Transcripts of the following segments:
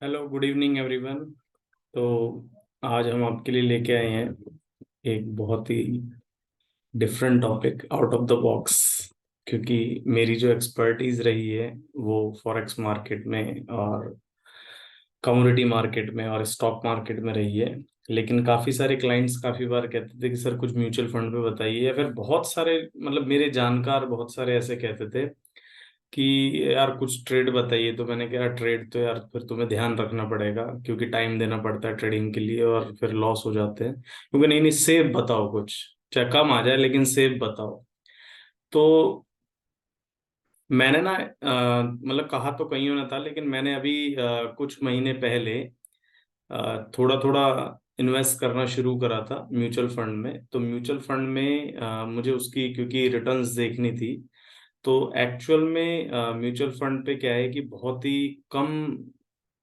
Hello, good evening everyone. तो आज हम आपके लिए लेके आए हैं एक बहुत ही different topic, out of the box. क्योंकि मेरी जो एक्सपर्टीज रही है वो फॉरेक्स मार्केट में और कमोडिटी मार्केट में और स्टॉक मार्केट में रही है। लेकिन काफ़ी सारे क्लाइंट्स काफ़ी बार कहते थे कि सर कुछ म्यूचुअल फंड पे बताइए, या फिर बहुत सारे मतलब मेरे जानकार बहुत सारे ऐसे कहते थे कि यार कुछ ट्रेड बताइए। तो मैंने कहा ट्रेड तो यार फिर तुम्हें ध्यान रखना पड़ेगा, क्योंकि टाइम देना पड़ता है ट्रेडिंग के लिए और फिर लॉस हो जाते हैं। क्योंकि नहीं नहीं, सेफ बताओ, कुछ चाहे कम आ जाए लेकिन सेफ बताओ। तो मैंने ना मतलब कहा तो कईयों ने था, लेकिन मैंने अभी कुछ महीने पहले थोड़ा थोड़ा इन्वेस्ट करना शुरू करा था म्यूचुअल फंड में। तो म्यूचुअल फंड में मुझे उसकी क्योंकि रिटर्न्स देखनी थी। तो एक्चुअल में म्यूचुअल फंड पे क्या है कि बहुत ही कम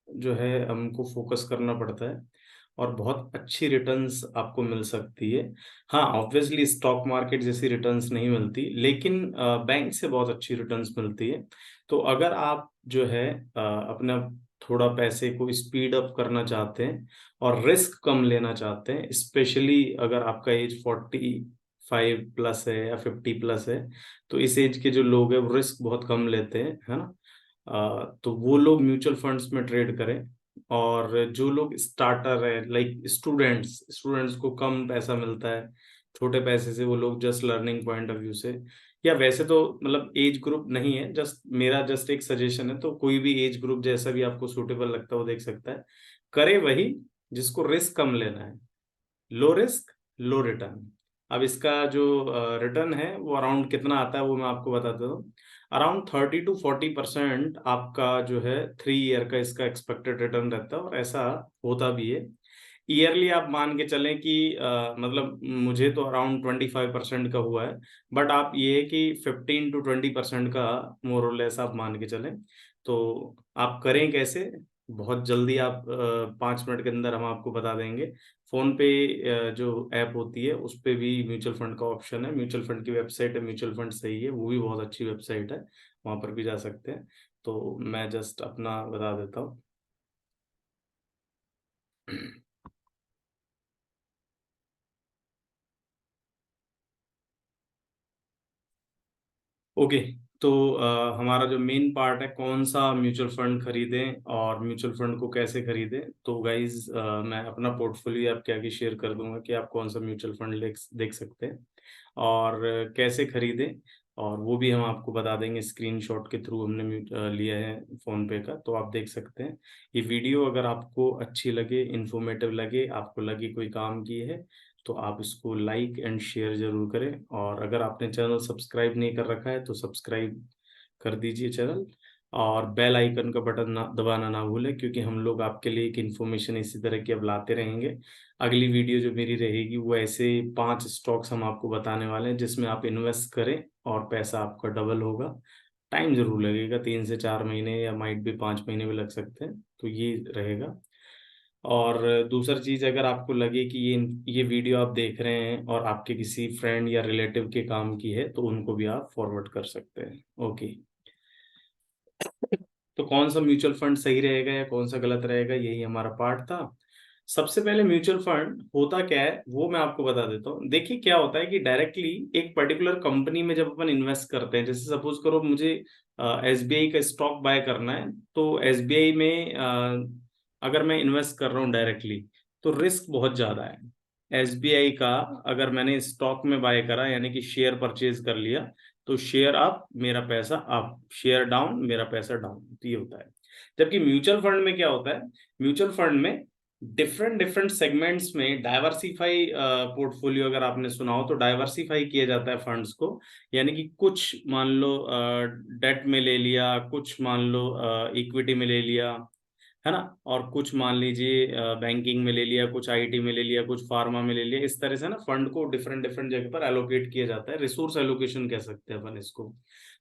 जो है हमको फोकस करना पड़ता है और बहुत अच्छी रिटर्न्स आपको मिल सकती है। हाँ, ऑब्वियसली स्टॉक मार्केट जैसी रिटर्न्स नहीं मिलती, लेकिन बैंक से बहुत अच्छी रिटर्न्स मिलती है। तो अगर आप जो है अपना थोड़ा पैसे को स्पीड अप करना चाहते हैं और रिस्क कम लेना चाहते हैं, स्पेशली अगर आपका एज 45 प्लस है या 50 प्लस है, तो इस एज के जो लोग हैं वो रिस्क बहुत कम लेते हैं, है ना। तो वो लोग म्यूचुअल फंड्स में ट्रेड करें। और जो लोग स्टार्टर है, लाइक स्टूडेंट्स स्टूडेंट्स को कम पैसा मिलता है, छोटे पैसे से वो लोग just learning point of view से, या वैसे तो मतलब एज ग्रुप नहीं है, जस्ट मेरा जस्ट एक सजेशन है, तो कोई भी एज ग्रुप जैसा भी आपको सूटेबल लगता है वो देख सकता है। करे वही जिसको रिस्क कम लेना है, लो रिस्क लो रिटर्न। अब इसका जो रिटर्न है वो अराउंड कितना आता है वो मैं आपको बता देता हूँ। अराउंड 30 to 40% आपका जो है 3 ईयर का इसका एक्सपेक्टेड रिटर्न रहता है, और ऐसा होता भी है। ईयरली आप मान के चलें कि मतलब मुझे तो अराउंड 25% का हुआ है, बट आप ये है कि 15 to 20% का मोर और लेस आप मान के चलें। तो आप करें कैसे, बहुत जल्दी आप 5 मिनट के अंदर हम आपको बता देंगे। फोन पे जो ऐप होती है उस पे भी म्यूचुअल फंड का ऑप्शन है, म्यूचुअल फंड की वेबसाइट है म्यूचुअल फंड सही है, वो भी बहुत अच्छी वेबसाइट है, वहां पर भी जा सकते हैं। तो मैं जस्ट अपना बता देता हूँ। ओके। तो हमारा जो मेन पार्ट है कौन सा म्यूचुअल फंड खरीदें और म्यूचुअल फंड को कैसे खरीदें, तो गाइज मैं अपना पोर्टफोलियो आपके आगे शेयर कर दूंगा कि आप कौन सा म्यूचुअल फंड देख सकते हैं और कैसे खरीदें। और वो भी हम आपको बता देंगे, स्क्रीनशॉट के थ्रू हमने लिया है फोन पे का, तो आप देख सकते हैं। ये वीडियो अगर आपको अच्छी लगे, इंफॉर्मेटिव लगे, आपको लगे कोई काम की है, तो आप इसको लाइक एंड शेयर जरूर करें। और अगर आपने चैनल सब्सक्राइब नहीं कर रखा है तो सब्सक्राइब कर दीजिए चैनल, और बेल आइकन का बटन दबाना ना भूलें, क्योंकि हम लोग आपके लिए एक इन्फॉर्मेशन इसी तरह की अब लाते रहेंगे। अगली वीडियो जो मेरी रहेगी वो ऐसे 5 स्टॉक्स हम आपको बताने वाले हैं जिसमें आप इन्वेस्ट करें और पैसा आपका डबल होगा। टाइम जरूर लगेगा, 3 से 4 महीने या माइट भी 5 महीने भी लग सकते हैं, तो ये रहेगा। और दूसरी चीज, अगर आपको लगे कि ये वीडियो आप देख रहे हैं और आपके किसी फ्रेंड या रिलेटिव के काम की है, तो उनको भी आप फॉरवर्ड कर सकते हैं। ओके। तो कौन सा म्यूचुअल फंड सही रहेगा या कौन सा गलत रहेगा, यही हमारा पार्ट था। सबसे पहले म्यूचुअल फंड होता क्या है वो मैं आपको बता देता हूँ। देखिए क्या होता है कि डायरेक्टली एक पर्टिकुलर कंपनी में जब अपन इन्वेस्ट करते हैं, जैसे सपोज करो मुझे एसबीआई का स्टॉक बाय करना है, तो एसबीआई में अगर मैं इन्वेस्ट कर रहा हूँ डायरेक्टली, तो रिस्क बहुत ज्यादा है। एसबीआई का अगर मैंने स्टॉक में बाय करा, यानी कि शेयर परचेज कर लिया, तो शेयर अप मेरा पैसा अप, शेयर डाउन मेरा पैसा डाउन, तो ये होता है। जबकि म्यूचुअल फंड में क्या होता है, म्यूचुअल फंड में डिफरेंट डिफरेंट सेगमेंट्स में डाइवर्सिफाई पोर्टफोलियो, अगर आपने सुना हो तो डाइवर्सिफाई किया जाता है फंड्स को। यानी कि कुछ मान लो डेट में ले लिया, कुछ मान लो इक्विटी में ले लिया, है ना, और कुछ मान लीजिए बैंकिंग में ले लिया, कुछ आईटी में ले लिया, कुछ फार्मा में ले लिया। इस तरह से ना फंड को डिफरेंट डिफरेंट जगह पर एलोकेट किया जाता है, रिसोर्स एलोकेशन कह सकते हैं अपन इसको।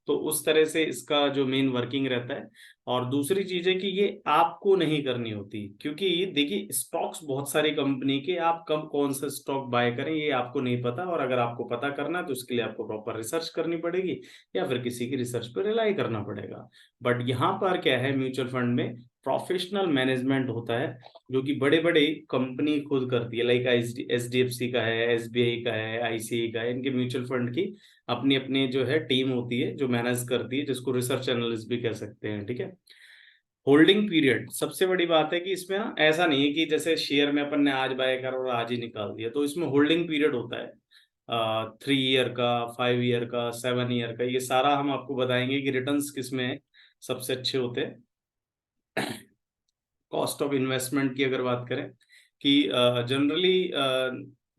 तो उस तरह से इसका जो मेन वर्किंग रहता है। और दूसरी चीज है कि ये आपको नहीं करनी होती, क्योंकि देखिए स्टॉक्स बहुत सारी कंपनी के, आप कब कौन सा स्टॉक बाय करें ये आपको नहीं पता, और अगर आपको पता करना है तो उसके लिए आपको प्रॉपर रिसर्च करनी पड़ेगी या फिर किसी की रिसर्च पर रिलाई करना पड़ेगा। बट यहाँ पर क्या है, म्यूचुअल फंड में प्रोफेशनल मैनेजमेंट होता है जो कि बड़े बड़े कंपनी खुद करती है, लाइक एचडीएफसी का है, एसबीआई का है, आईसीआई का है, इनके म्यूचुअल फंड की अपनी अपनी जो है टीम होती है जो मैनेज करती है, जिसको रिसर्च एनालिस्ट भी कह सकते हैं, ठीक है। होल्डिंग पीरियड सबसे बड़ी बात है कि इसमें ना ऐसा नहीं है कि जैसे शेयर में अपन ने आज बाय कर और आज ही निकाल दिया, तो इसमें होल्डिंग पीरियड होता है 3 ईयर का, 5 ईयर का, 7 ईयर का, ये सारा हम आपको बताएंगे कि रिटर्न्स किसमें सबसे अच्छे होते हैं। कॉस्ट ऑफ इन्वेस्टमेंट की अगर बात करें कि जनरली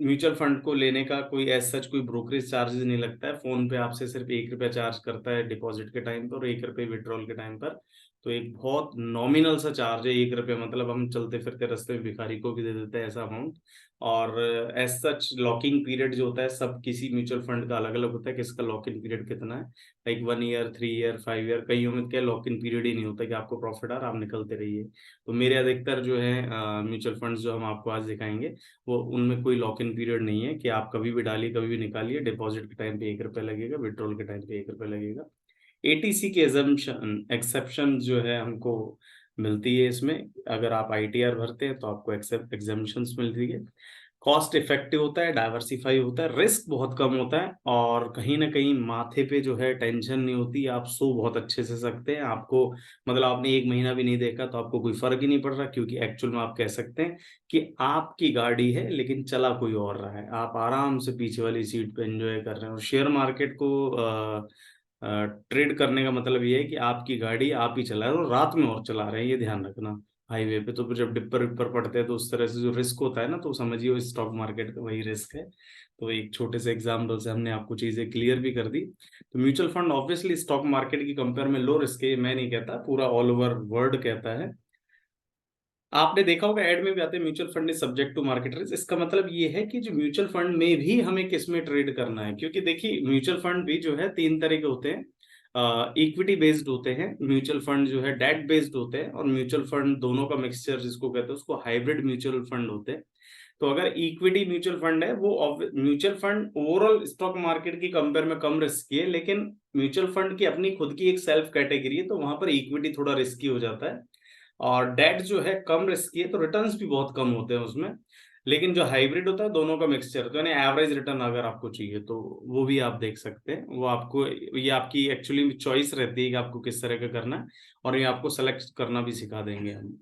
म्यूचुअल फंड को लेने का कोई एज सच कोई ब्रोकरेज चार्जेस नहीं लगता है, फोन पे आपसे सिर्फ 1 रुपया चार्ज करता है डिपॉजिट के टाइम पर और 1 रुपये विड्रॉल के टाइम पर। तो एक बहुत नॉमिनल सा चार्ज है 1 रुपये, मतलब हम चलते फिरते रास्ते में भिखारी को भी दे देते हैं ऐसा अमाउंट। और एज सच लॉकिंग पीरियड जो होता है सब किसी म्यूचुअल फंड का अलग अलग होता है कि इसका लॉकिंग पीरियड कितना है, लाइक 1 ईयर, 3 ईयर, 5 ईयर, कईयों में क्या लॉक इन पीरियड ही नहीं होता कि आपको प्रॉफिट आ रहा आप निकलते रहिए। तो मेरे अधिकतर जो है म्यूचुअल फंड्स जो हम आपको आज दिखाएंगे वो उनमें कोई लॉक इन पीरियड नहीं है कि आप कभी भी डालिए कभी भी निकालिए, डिपॉजिट के टाइम पे 1 रुपया लगेगा, विड्रॉल के टाइम पे 1 रुपया लगेगा। एटीसी की एजम्पशन एक्सेप्शन जो है हमको मिलती है इसमें, अगर आप आईटीआर भरते हैं तो आपको एग्जेम्पशंस मिलती है। कॉस्ट इफेक्टिव होता है, डाइवर्सिफाई होता है, रिस्क बहुत कम होता है, और कहीं ना कहीं माथे पे जो है टेंशन नहीं होती, आप सो बहुत अच्छे से सकते हैं। आपको मतलब आपने 1 महीना भी नहीं देखा तो आपको कोई फर्क ही नहीं पड़ रहा, क्योंकि एक्चुअल में आप कह सकते हैं कि आपकी गाड़ी है लेकिन चला कोई और रहा है, आप आराम से पीछे वाली सीट पे एंजॉय कर रहे हैं। और शेयर मार्केट को ट्रेड करने का मतलब ये है कि आपकी गाड़ी आप ही चला रहे हो और रात में और चला रहे हैं, ये ध्यान रखना। हाईवे पे तो फिर जब डिपर विपर पड़ते हैं तो उस तरह से जो रिस्क होता है ना, तो समझिए स्टॉक मार्केट का वही रिस्क है। तो एक छोटे से एग्जाम्पल से हमने आपको चीजें क्लियर भी कर दी। तो mutual fund obviously stock market की कंपेयर में लो रिस्क है, ये मैं नहीं कहता, पूरा ऑल ओवर वर्ल्ड कहता है। आपने देखा होगा एड में भी आते हैं mutual fund is subject to market risk, इसका मतलब ये है कि जो म्यूचुअल फंड में भी हमें किसमें ट्रेड करना है, क्योंकि देखिए म्यूचुअल फंड भी जो है 3 तरह के होते हैं। इक्विटी बेस्ड होते हैं म्यूचुअल फंड, जो है डेट बेस्ड होते हैं, और म्यूचुअल फंड दोनों का मिक्सचर जिसको कहते हैं उसको हाइब्रिड म्यूचुअल फंड होते हैं। तो अगर इक्विटी म्यूचुअल फंड है वो mutual fund overall stock market की कंपेयर में कम रिस्की है, लेकिन म्यूचुअल फंड की अपनी खुद की एक सेल्फ कैटेगरी है, तो वहां पर इक्विटी थोड़ा रिस्की हो जाता है। और डेट जो है कम रिस्की है, तो रिटर्न्स भी बहुत कम होते हैं उसमें। लेकिन जो हाइब्रिड होता है दोनों का मिक्सचर, तो यानी एवरेज रिटर्न अगर आपको चाहिए तो वो भी आप देख सकते हैं, वो आपको ये आपकी एक्चुअली चॉइस रहती है कि आपको किस तरह का करना है, और ये आपको सेलेक्ट करना भी सिखा देंगे हम।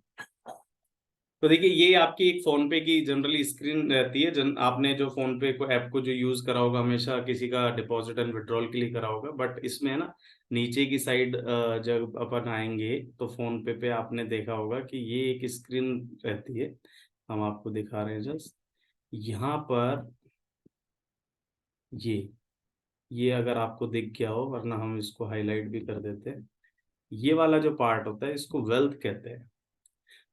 तो देखिए ये आपकी एक फोन पे की जनरली स्क्रीन रहती है, आपने जो फोन पे को ऐप को जो यूज करा होगा हमेशा किसी का डिपॉजिट एंड विड्रॉल के लिए करा होगा, बट इसमें है ना नीचे की साइड जब अपन आएंगे तो फोन पे आपने देखा होगा कि ये एक स्क्रीन रहती है, हम आपको दिखा रहे हैं जस्ट यहाँ पर। ये ये अगर आपको दिख गया हो, वरना हम इसको हाईलाइट भी कर देते हैं। ये वाला जो पार्ट होता है इसको वेल्थ कहते हैं।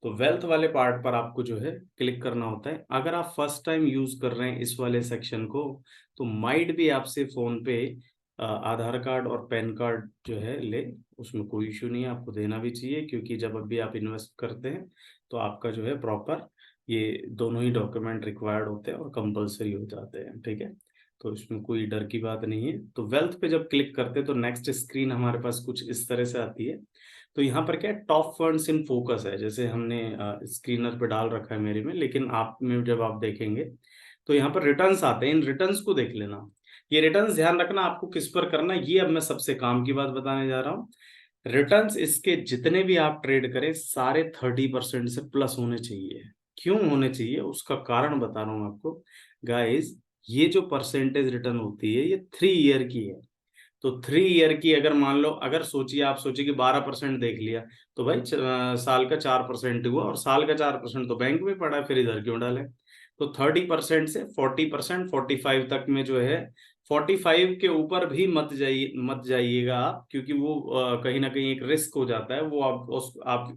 तो वेल्थ वाले पार्ट पर आपको जो है क्लिक करना होता है। अगर आप फर्स्ट टाइम यूज कर रहे हैं इस वाले सेक्शन को, तो माइट भी आपसे फोन पे आधार कार्ड और पैन कार्ड जो है ले, उसमें कोई इशू नहीं है, आपको देना भी चाहिए, क्योंकि जब अभी आप इन्वेस्ट करते हैं तो आपका जो है प्रॉपर ये दोनों ही डॉक्यूमेंट रिक्वायर्ड होते हैं और कंपलसरी हो जाते हैं, ठीक है। तो इसमें कोई डर की बात नहीं है। तो वेल्थ पे जब क्लिक करते हैं तो नेक्स्ट स्क्रीन हमारे पास कुछ इस तरह से आती है। तो यहाँ पर क्या है, टॉप फंड्स इन फोकस है, जैसे हमने स्क्रीनर पे डाल रखा है मेरे में, लेकिन आप में जब आप देखेंगे तो यहाँ पर रिटर्न्स आते हैं, इन रिटर्न्स को देख लेना। ये रिटर्न्स ध्यान रखना आपको किस पर करना है, ये अब मैं सबसे काम की बात बताने जा रहा हूँ। रिटर्न्स इसके जितने भी आप ट्रेड करें सारे 30% से प्लस होने चाहिए। क्यों होने चाहिए उसका कारण बता रहा हूँ आपको गाइस। ये जो परसेंटेज रिटर्न होती है ये 3 ईयर की है। तो 3 ईयर की अगर मान लो, अगर सोचिए आप सोचिए कि 12% देख लिया, तो भाई साल का 4% हुआ, और साल का 4% तो बैंक में पड़ा है, फिर इधर क्यों डाले। तो 30% से 40%, 45 तक में जो है 45 के ऊपर भी मत जाइएगा आप, क्योंकि वो कहीं ना कहीं एक रिस्क हो जाता है। वो आप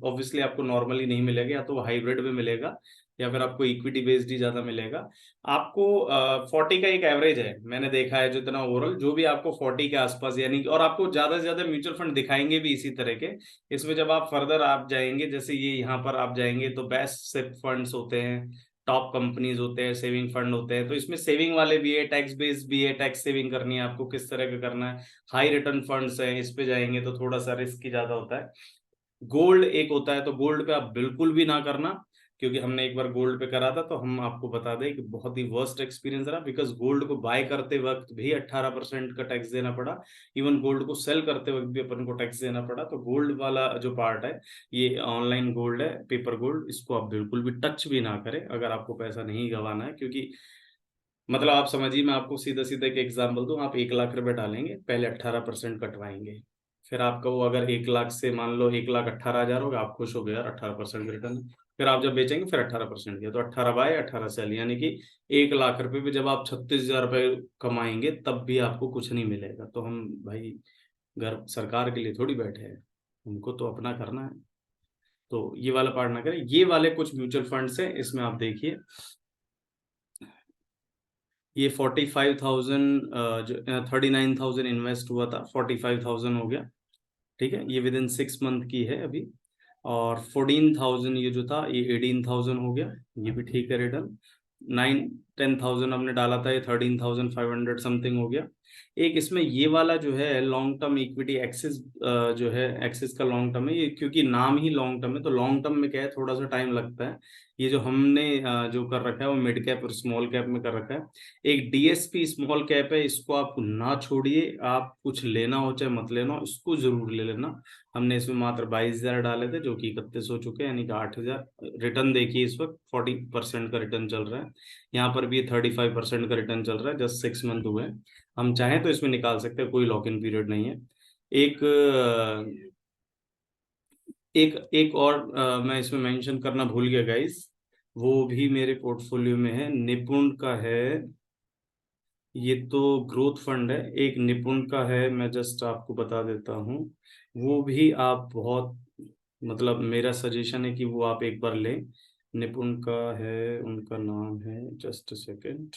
ऑब्वियसली आपको नॉर्मली नहीं मिलेगा, या तो वो हाइब्रिड में मिलेगा या फिर आपको इक्विटी बेस्ड ही ज्यादा मिलेगा। आपको 40 का एक एवरेज है, मैंने देखा है, जो इतना ओवरऑल जो भी आपको 40 के आसपास यानी, और आपको ज्यादा से ज्यादा म्यूचुअल फंड दिखाएंगे भी इसी तरह के। इसमें जब आप फर्दर आप जाएंगे, जैसे ये यहाँ पर आप जाएंगे तो बेस्ट सिप फंड्स होते हैं, टॉप कंपनीज होते हैं, सेविंग फंड होते हैं। तो इसमें सेविंग वाले भी है, टैक्स बेस्ड भी है, टैक्स सेविंग करनी है आपको किस तरह का करना है। हाई रिटर्न फंड्स हैं, इस पे जाएंगे तो थोड़ा सा रिस्क ही ज्यादा होता है। गोल्ड एक होता है, तो गोल्ड पे आप बिल्कुल भी ना करना, क्योंकि हमने एक बार गोल्ड पे करा था, तो हम आपको बता दें कि बहुत ही वर्स्ट एक्सपीरियंस रहा, बिकॉज गोल्ड को बाय करते वक्त भी 18% का टैक्स देना पड़ा। इवन गोल्ड को सेल करते वक्त भी अपन को टैक्स देना पड़ा। तो गोल्ड वाला जो पार्ट है, ये ऑनलाइन गोल्ड है, पेपर गोल्ड, इसको आप बिल्कुल भी टच भी ना करें अगर आपको पैसा नहीं गंवाना है। क्योंकि मतलब आप समझिए, मैं आपको सीधा सीधा एक एग्जांपल दूं, आप 1 लाख रुपए डालेंगे, पहले 18% कटवाएंगे, फिर आपका वो अगर 1 लाख से मान लो 1,18,000 होगा, आप खुश हो गए यार 18% रिटर्न। फिर आप जब बेचेंगे फिर 18% दिया, तो 18/18 सेल, यानी कि 1 लाख रुपए पे जब आप 36,000 रुपए कमाएंगे तब भी आपको कुछ नहीं मिलेगा। तो हम भाई घर सरकार के लिए थोड़ी बैठे हैं, उनको तो अपना करना है। तो ये वाला पार्ट ना करें। ये वाले कुछ म्यूचुअल फंड्स हैं, इसमें आप देखिए, ये 45,000 जो 39,000 इन्वेस्ट हुआ था, 45,000 हो गया। ठीक है, ये विद इन 6 मंथ की है अभी। और 14,000 ये जो था, ये 18,000 हो गया, ये भी ठीक है रिटर्न। 9-10,000 हमने डाला था, ये 13,500 समथिंग हो गया। एक इसमें ये वाला जो है लॉन्ग टर्म इक्विटी एक्सिस, जो है एक्सिस का लॉन्ग टर्म है ये, क्योंकि नाम ही लॉन्ग टर्म है, तो लॉन्ग टर्म में क्या है, थोड़ा सा टाइम लगता है। ये जो हमने जो कर रखा है वो मिड कैप और स्मॉल कैप में कर रखा है। एक डीएसपी स्मॉल कैप है, इसको आप ना छोड़िए, आप कुछ लेना हो चाहे मत लेना हो, इसको जरूर ले लेना। हमने इसमें मात्र 22,000 डाले थे, जो कि 31 हो चुके हैं, यानी कि 8,000। रिटर्न देखिए, इस वक्त 40% का रिटर्न चल रहा है। यहाँ पर भी 35% का रिटर्न चल रहा है, जस्ट 6 मंथ हुए हैं। हम चाहें तो इसमें निकाल सकते हैं, कोई लॉक इन पीरियड नहीं है। एक एक एक और मैं इसमें मेंशन करना भूल गया गाइस, वो भी मेरे पोर्टफोलियो में है, निपुण का है। ये तो ग्रोथ फंड है, एक निपुण का है, मैं जस्ट आपको बता देता हूँ। वो भी आप बहुत, मतलब मेरा सजेशन है कि वो आप एक बार लें। निपुण का है, उनका नाम है, जस्ट सेकेंड,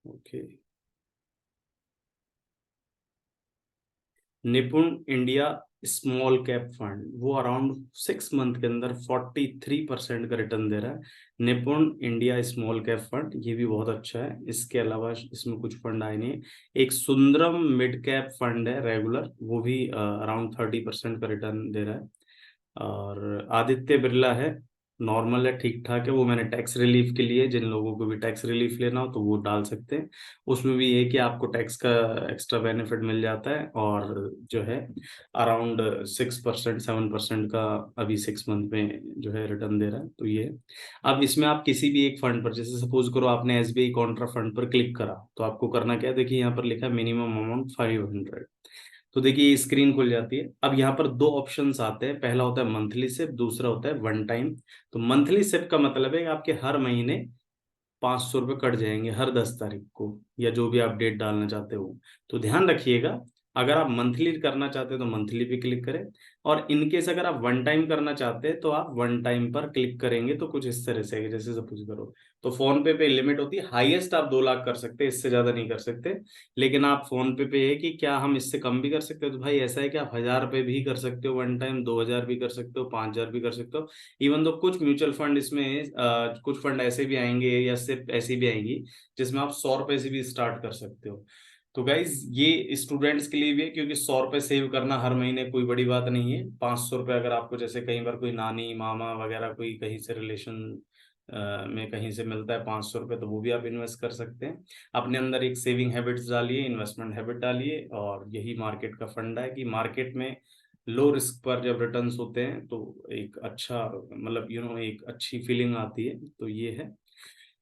ओके, निपुण इंडिया स्मॉल कैप फंड। वो अराउंड 6 मंथ के अंदर 43% का रिटर्न दे रहा है। निपुण इंडिया स्मॉल कैप फंड, ये भी बहुत अच्छा है। इसके अलावा इसमें कुछ फंड आए नहीं। एक सुंदरम मिड कैप फंड है रेगुलर, वो भी अराउंड 30% का रिटर्न दे रहा है। और आदित्य बिरला है, नॉर्मल है, ठीक ठाक है। वो मैंने टैक्स रिलीफ के लिए, जिन लोगों को भी टैक्स रिलीफ लेना हो तो वो डाल सकते हैं। उसमें भी ये कि आपको टैक्स का एक्स्ट्रा बेनिफिट मिल जाता है, और जो है अराउंड 6% 7% का अभी 6 मंथ में जो है रिटर्न दे रहा है। तो ये है। अब इसमें आप किसी भी एक फंड पर, जैसे सपोज करो आपने एसबीआई कॉन्ट्रा फंड पर क्लिक करा, तो आपको करना क्या है, देखिए यहाँ पर लिखा है मिनिमम अमाउंट 500। तो देखिए ये स्क्रीन खुल जाती है। अब यहाँ पर दो ऑप्शंस आते हैं, पहला होता है मंथली सिप, दूसरा होता है वन टाइम। तो मंथली सिप का मतलब है कि आपके हर महीने 500 रुपये कट जाएंगे हर 10 तारीख को, या जो भी आप डेट डालना चाहते हो। तो ध्यान रखिएगा, अगर आप मंथली करना चाहते हैं तो मंथली पे क्लिक करें, और इनकेस अगर आप वन टाइम करना चाहते हैं तो आप वन टाइम पर क्लिक करेंगे। तो कुछ इस तरह से है, जैसे सपोज करो, तो फोन पे लिमिट होती है, हाईएस्ट आप 2 लाख कर सकते हैं, इससे ज्यादा नहीं कर सकते। लेकिन आप फोन पे है कि क्या हम इससे कम भी कर सकते हो, तो भाई ऐसा है कि आप 1,000 रुपये भी कर सकते हो वन टाइम, 2,000 भी कर सकते हो, 5,000 भी कर सकते हो। इवन तो कुछ म्यूचुअल फंड इसमें कुछ फंड ऐसे भी आएंगे, या सिर्फ ऐसी भी आएंगी जिसमें आप 100 रुपए से भी स्टार्ट कर सकते हो। तो गाइज ये स्टूडेंट्स के लिए भी है, क्योंकि 100 रुपए सेव करना हर महीने कोई बड़ी बात नहीं है। 500 रुपये अगर आपको, जैसे कई बार कोई नानी मामा वगैरह कोई कहीं से रिलेशन में कहीं से मिलता है 500 रुपये, तो वो भी आप इन्वेस्ट कर सकते हैं। अपने अंदर एक सेविंग हैबिट्स डालिए, इन्वेस्टमेंट हैबिट डालिए, और यही मार्केट का फंडा है कि मार्केट में लो रिस्क पर जब रिटर्न्स होते हैं तो एक अच्छा, मतलब एक अच्छी फीलिंग आती है। तो ये है।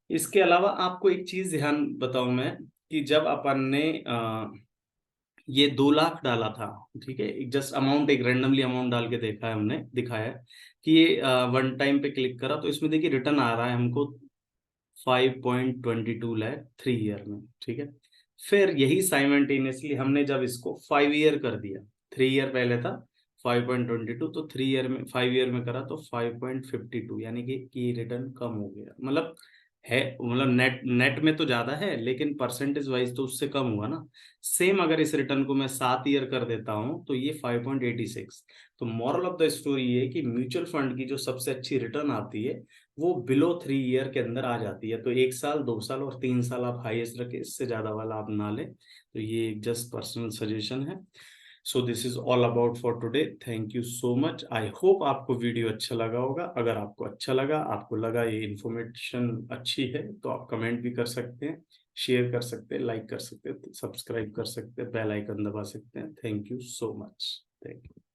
इसके अलावा आपको एक चीज ध्यान बताऊं मैं, कि जब अपन ने ये 2 लाख डाला था, ठीक है, एक जस्ट अमाउंट, एक रेंडमली अमाउंट डाल के देखा है हमने, दिखाया है कि ये वन टाइम पे क्लिक करा, तो इसमें देखिए रिटर्न आ रहा है हमको 5.22 लाख 3 ईयर में, ठीक है। फिर यही साइमल्टेनियसली हमने जब इसको 5 ईयर कर दिया, 3 ईयर पहले था 5.22, तो 3 ईयर में 5 ईयर में करा तो 5.52, यानी कि रिटर्न कम हो गया। मतलब है, मतलब नेट नेट में तो ज्यादा है, लेकिन परसेंटेज वाइज तो उससे कम हुआ ना। सेम अगर इस रिटर्न को मैं 7 ईयर कर देता हूं तो ये 5.86। तो मॉरल ऑफ द स्टोरी ये है कि म्यूचुअल फंड की जो सबसे अच्छी रिटर्न आती है वो बिलो 3 ईयर के अंदर आ जाती है। तो 1 साल, 2 साल और 3 साल आप हाईएस्ट रखें, इससे ज्यादा वाला आप ना लें। तो ये जस्ट पर्सनल सजेशन है। So this is all about for today. Thank you so much. I hope आपको वीडियो अच्छा लगा होगा। अगर आपको अच्छा लगा, आपको लगा ये इन्फॉर्मेशन अच्छी है, तो आप कमेंट भी कर सकते हैं, शेयर कर सकते हैं, लाइक कर सकते हैं, सब्सक्राइब कर सकते हैं, बेल आइकन दबा सकते हैं। Thank you so much. Thank you.